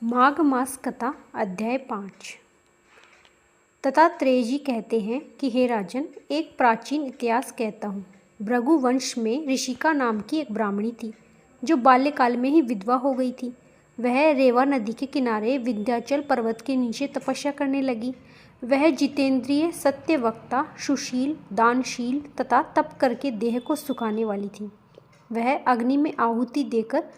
माघ मास कथा अध्याय 5। दत्तात्रेय जी कहते हैं कि हे राजन, एक प्राचीन इतिहास कहता हूँ। भृगु वंश में ऋषिका नाम की एक ब्राह्मणी थी जो बाल्यकाल में ही विधवा हो गई थी। वह रेवा नदी के किनारे विंध्याचल पर्वत के नीचे तपस्या करने लगी। वह जितेंद्रिय, सत्यवक्ता, सुशील, दानशील तथा तप करके देह को सुखाने वाली थी। वह अग्नि में आहुति देकर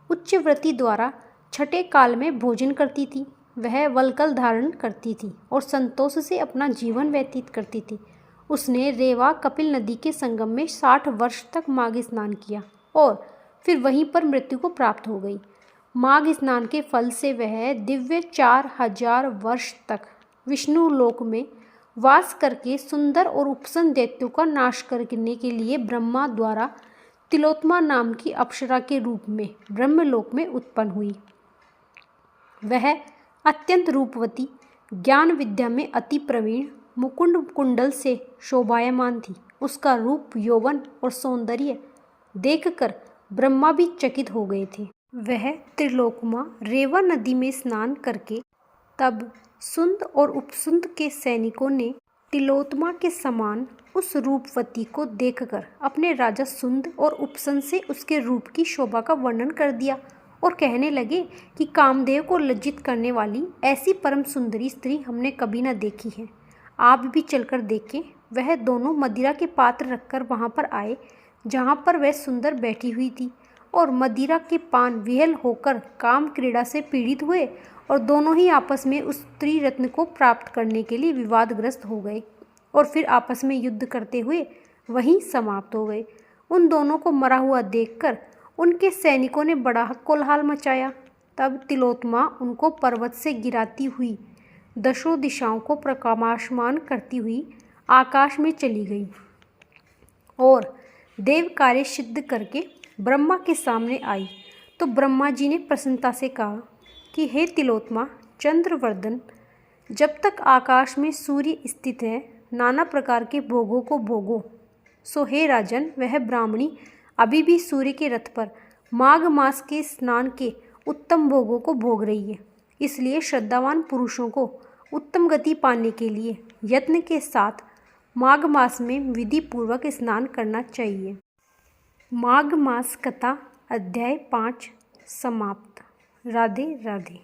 उच्चव्रति द्वारा छठे काल में भोजन करती थी। वह वल्कल धारण करती थी और संतोष से अपना जीवन व्यतीत करती थी। उसने रेवा कपिल नदी के संगम में 60 वर्ष तक माघ स्नान किया और फिर वहीं पर मृत्यु को प्राप्त हो गई। माघ स्नान के फल से वह दिव्य 4000 वर्ष तक विष्णु लोक में वास करके सुंदर और उपसन दैत्यों का नाश करने के लिए ब्रह्मा द्वारा तिलोत्मा नाम की अप्सरा के रूप में ब्रह्मलोक में उत्पन्न हुई। वह अत्यंत रूपवती, ज्ञान विद्या में अति प्रवीण, मुकुंड कुंडल से शोभायमान थी। उसका रूप, यौवन और सौंदर्य देखकर ब्रह्मा भी चकित हो गए थे। वह त्रिलोकमा रेवा नदी में स्नान करके तब सुंद और उपसुंद के सैनिकों ने तिलोत्मा के समान उस रूपवती को देखकर अपने राजा सुंद और उपसन से उसके रूप की शोभा का वर्णन कर दिया और कहने लगे कि कामदेव को लज्जित करने वाली ऐसी परम सुंदरी स्त्री हमने कभी न देखी है। आप भी चलकर देखें। वह दोनों मदिरा के पात्र रखकर वहां पर आए जहां पर वह सुंदर बैठी हुई थी और मदिरा के पान विहल होकर काम क्रीड़ा से पीड़ित हुए और दोनों ही आपस में उस स्त्री रत्न को प्राप्त करने के लिए विवादग्रस्त हो गए और फिर आपस में युद्ध करते हुए वहीं समाप्त हो गए। उन दोनों को मरा हुआ देखकर उनके सैनिकों ने बड़ा कोलाहल मचाया। तब तिलोत्मा उनको पर्वत से गिराती हुई दशों दिशाओं को प्रकाशमान करती हुई आकाश में चली गई और देव कार्य सिद्ध करके ब्रह्मा के सामने आई। तो ब्रह्मा जी ने प्रसन्नता से कहा कि हे तिलोत्मा चंद्रवर्धन, जब तक आकाश में सूर्य स्थित है नाना प्रकार के भोगों को भोगो। सो हे राजन, वह ब्राह्मणी अभी भी सूर्य के रथ पर माघ मास के स्नान के उत्तम भोगों को भोग रही है। इसलिए श्रद्धावान पुरुषों को उत्तम गति पाने के लिए यत्न के साथ माघ मास में विधि पूर्वक स्नान करना चाहिए। माघ मास कथा अध्याय 5 समाप्त। राधे राधे।